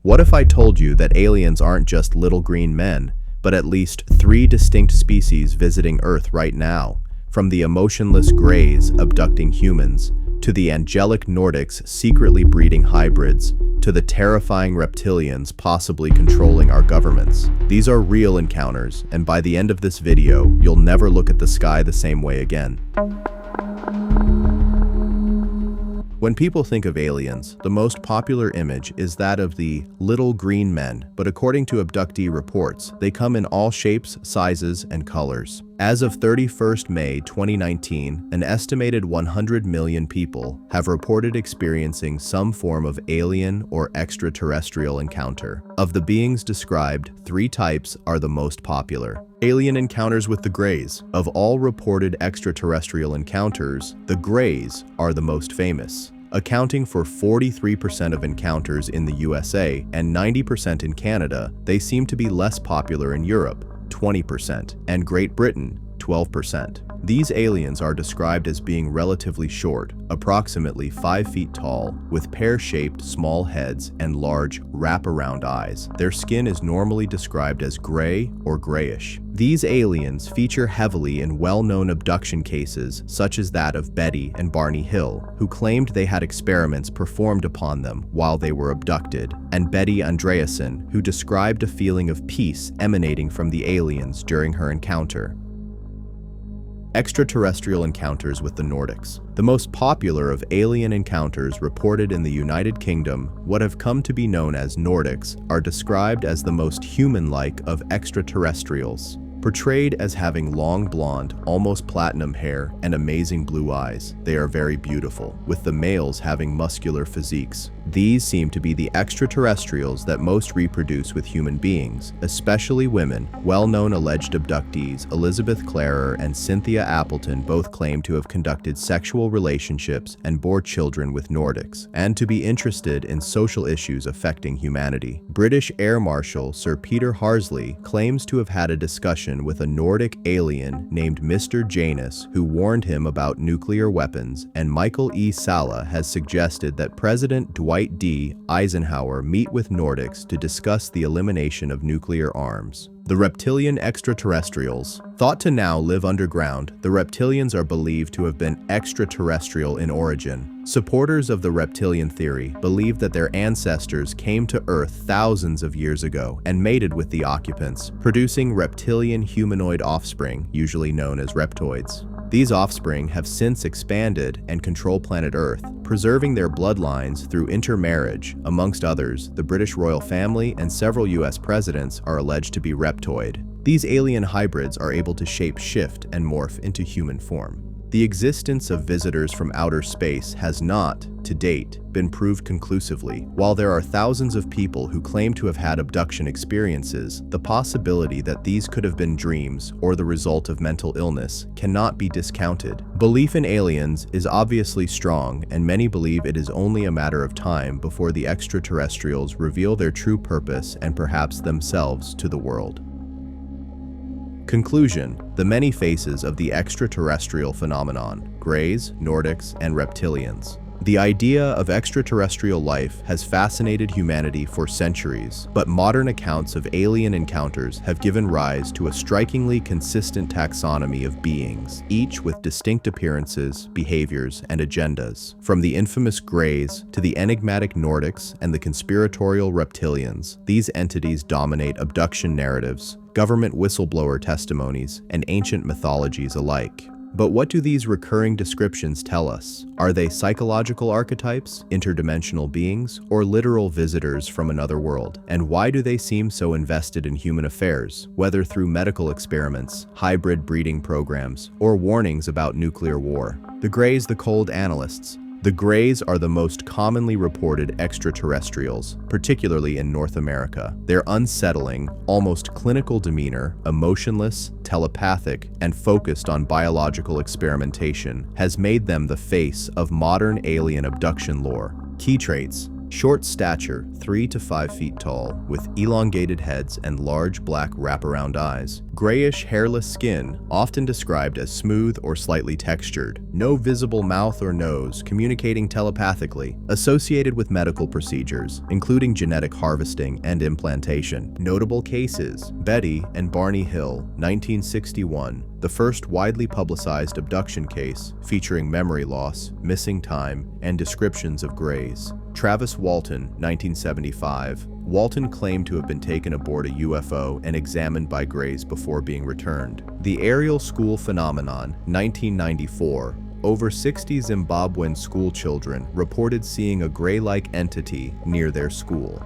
What if I told you that aliens aren't just little green men, but at least 3 distinct species visiting Earth right now, from the emotionless greys abducting humans, to the angelic Nordics secretly breeding hybrids, to the terrifying reptilians possibly controlling our governments? These are real encounters, and by the end of this video, you'll never look at the sky the same way again. When people think of aliens, the most popular image is that of the little green men, but according to abductee reports, they come in all shapes, sizes, and colors. As of 31st May 2019, an estimated 100 million people have reported experiencing some form of alien or extraterrestrial encounter. Of the beings described, 3 types are the most popular. Alien encounters with the greys. Of all reported extraterrestrial encounters, the greys are the most famous, accounting for 43% of encounters in the USA and 90% in Canada. They seem to be less popular in Europe, 20%, and Great Britain, 12%. These aliens are described as being relatively short, approximately 5 feet tall, with pear-shaped small heads and large wrap-around eyes. Their skin is normally described as gray or grayish. These aliens feature heavily in well-known abduction cases such as that of Betty and Barney Hill, who claimed they had experiments performed upon them while they were abducted, and Betty Andreasen, who described a feeling of peace emanating from the aliens during her encounter. Extraterrestrial encounters with the Nordics. The most popular of alien encounters reported in the United Kingdom, what have come to be known as Nordics, are described as the most human-like of extraterrestrials. Portrayed as having long blonde, almost platinum hair and amazing blue eyes, they are very beautiful, with the males having muscular physiques. These seem to be the extraterrestrials that most reproduce with human beings, especially women. Well-known alleged abductees Elizabeth Klarer and Cynthia Appleton both claim to have conducted sexual relationships and bore children with Nordics, and to be interested in social issues affecting humanity. British Air Marshal Sir Peter Harsley claims to have had a discussion with a Nordic alien named Mr. Janus, who warned him about nuclear weapons, and Michael E. Salla has suggested that President Dwight D. Eisenhower meet with Nordics to discuss the elimination of nuclear arms. The reptilian extraterrestrials. Thought to now live underground, the reptilians are believed to have been extraterrestrial in origin. Supporters of the reptilian theory believe that their ancestors came to Earth thousands of years ago and mated with the occupants, producing reptilian humanoid offspring, usually known as reptoids. These offspring have since expanded and control planet Earth, preserving their bloodlines through intermarriage. Amongst others, the British royal family and several US presidents are alleged to be reptoid. These alien hybrids are able to shape-shift and morph into human form. The existence of visitors from outer space has not, to date, been proved conclusively. While there are thousands of people who claim to have had abduction experiences, the possibility that these could have been dreams or the result of mental illness cannot be discounted. Belief in aliens is obviously strong, and many believe it is only a matter of time before the extraterrestrials reveal their true purpose and perhaps themselves to the world. Conclusion: the many faces of the extraterrestrial phenomenon, greys, Nordics, and reptilians. The idea of extraterrestrial life has fascinated humanity for centuries, but modern accounts of alien encounters have given rise to a strikingly consistent taxonomy of beings, each with distinct appearances, behaviors, and agendas. From the infamous greys to the enigmatic Nordics and the conspiratorial reptilians, these entities dominate abduction narratives, government whistleblower testimonies, and ancient mythologies alike. But what do these recurring descriptions tell us? Are they psychological archetypes, interdimensional beings, or literal visitors from another world? And why do they seem so invested in human affairs, whether through medical experiments, hybrid breeding programs, or warnings about nuclear war? The greys, the cold analysts. The greys are the most commonly reported extraterrestrials, particularly in North America. Their unsettling, almost clinical demeanor, emotionless, telepathic, and focused on biological experimentation, has made them the face of modern alien abduction lore. Key traits: Short stature, 3 to 5 feet tall, with elongated heads and large black wraparound eyes. Grayish, hairless skin, often described as smooth or slightly textured. No visible mouth or nose, communicating telepathically. Associated with medical procedures, including genetic harvesting and implantation. Notable cases: Betty and Barney Hill, 1961. The first widely publicized abduction case, featuring memory loss, missing time, and descriptions of grays. Travis Walton, 1975. Walton claimed to have been taken aboard a UFO and examined by grays before being returned. The Aerial School Phenomenon, 1994. Over 60 Zimbabwean school children reported seeing a gray-like entity near their school.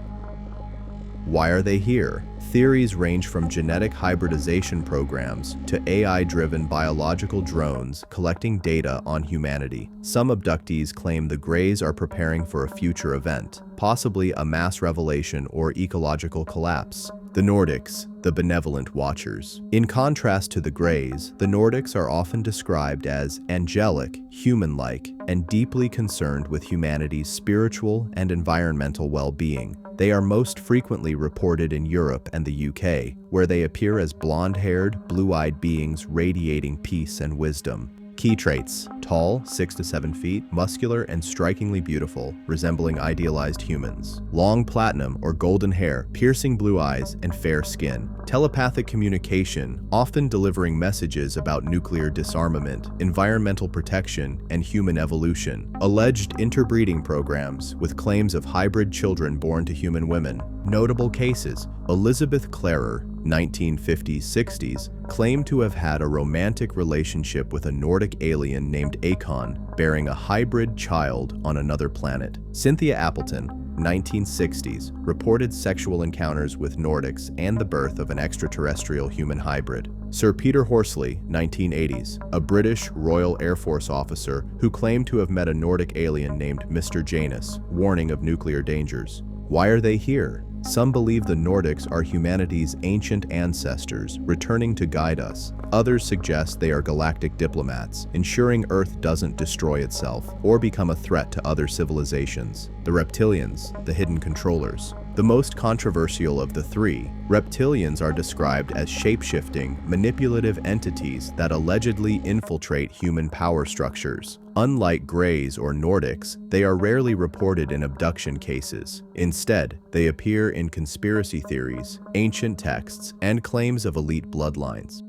Why are they here? Theories range from genetic hybridization programs to AI-driven biological drones collecting data on humanity. Some abductees claim the Greys are preparing for a future event, possibly a mass revelation or ecological collapse. The Nordics, the benevolent watchers. In contrast to the Greys, the Nordics are often described as angelic, human-like, and deeply concerned with humanity's spiritual and environmental well-being. They are most frequently reported in Europe and the UK, where they appear as blonde-haired, blue-eyed beings radiating peace and wisdom. Key traits: tall, 6 to 7 feet, muscular and strikingly beautiful, resembling idealized humans. Long platinum or golden hair, piercing blue eyes, and fair skin. Telepathic communication, often delivering messages about nuclear disarmament, environmental protection, and human evolution. Alleged interbreeding programs, with claims of hybrid children born to human women. Notable cases: Elizabeth Klarer, 1950s-60s, claimed to have had a romantic relationship with a Nordic alien named Icke, bearing a hybrid child on another planet. Cynthia Appleton, 1960s, reported sexual encounters with Nordics and the birth of an extraterrestrial human hybrid. Sir Peter Horsley, 1980s, a British Royal Air Force officer who claimed to have met a Nordic alien named Mr. Janus, warning of nuclear dangers. Why are they here? Some believe the Nordics are humanity's ancient ancestors, returning to guide us. Others suggest they are galactic diplomats, ensuring Earth doesn't destroy itself or become a threat to other civilizations. The Reptilians, the hidden controllers. The most controversial of the three, Reptilians are described as shape-shifting, manipulative entities that allegedly infiltrate human power structures. Unlike Greys or Nordics, they are rarely reported in abduction cases. Instead, they appear in conspiracy theories, ancient texts, and claims of elite bloodlines.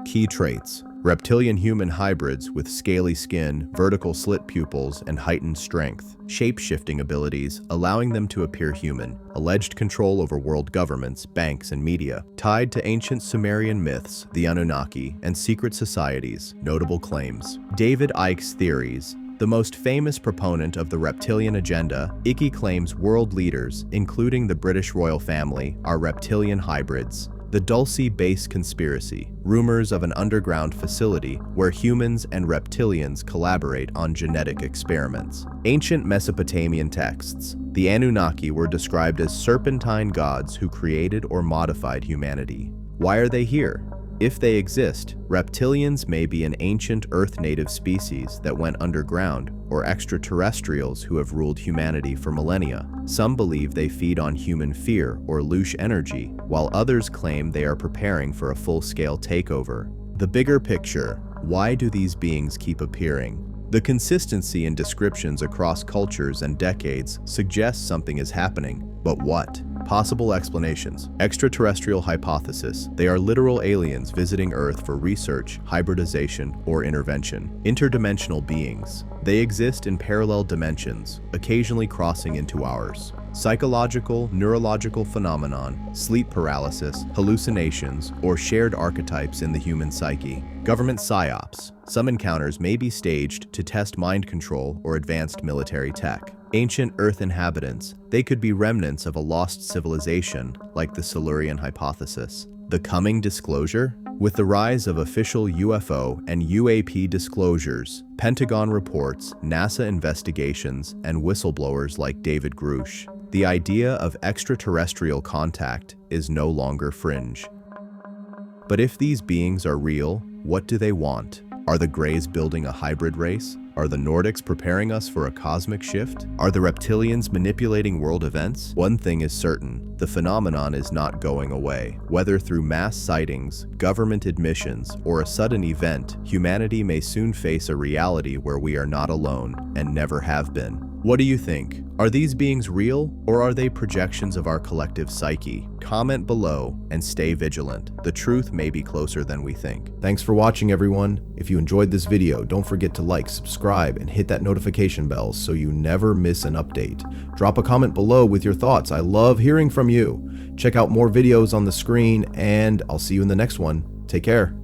Key traits: reptilian human hybrids with scaly skin, vertical slit pupils, and heightened strength. Shape-shifting abilities, allowing them to appear human. Alleged control over world governments, banks, and media. Tied to ancient Sumerian myths, the Anunnaki, and secret societies. Notable claims: David Icke's theories. The most famous proponent of the Reptilian Agenda, Icke claims world leaders, including the British royal family, are reptilian hybrids. The Dulce Base Conspiracy, rumors of an underground facility where humans and reptilians collaborate on genetic experiments. Ancient Mesopotamian texts. The Anunnaki were described as serpentine gods who created or modified humanity. Why are they here? If they exist, reptilians may be an ancient Earth-native species that went underground, or extraterrestrials who have ruled humanity for millennia. Some believe they feed on human fear or louche energy, while others claim they are preparing for a full-scale takeover. The bigger picture: why do these beings keep appearing? The consistency in descriptions across cultures and decades suggests something is happening, but what? Possible explanations. Extraterrestrial hypothesis. They are literal aliens visiting Earth for research, hybridization, or intervention. Interdimensional beings. They exist in parallel dimensions, occasionally crossing into ours. Psychological, neurological phenomenon, sleep paralysis, hallucinations, or shared archetypes in the human psyche. Government psyops. Some encounters may be staged to test mind control or advanced military tech. Ancient Earth inhabitants. They could be remnants of a lost civilization, like the Silurian hypothesis. The coming disclosure? With the rise of official UFO and UAP disclosures, Pentagon reports, NASA investigations, and whistleblowers like David Grush, the idea of extraterrestrial contact is no longer fringe. But if these beings are real, what do they want? Are the Greys building a hybrid race? Are the Nordics preparing us for a cosmic shift? Are the Reptilians manipulating world events? One thing is certain, the phenomenon is not going away. Whether through mass sightings, government admissions, or a sudden event, humanity may soon face a reality where we are not alone and never have been. What do you think? Are these beings real, or are they projections of our collective psyche? Comment below and stay vigilant. The truth may be closer than we think. Thanks for watching, everyone. If you enjoyed this video, don't forget to like, subscribe, and hit that notification bell so you never miss an update. Drop a comment below with your thoughts. I love hearing from you. Check out more videos on the screen, and I'll see you in the next one. Take care.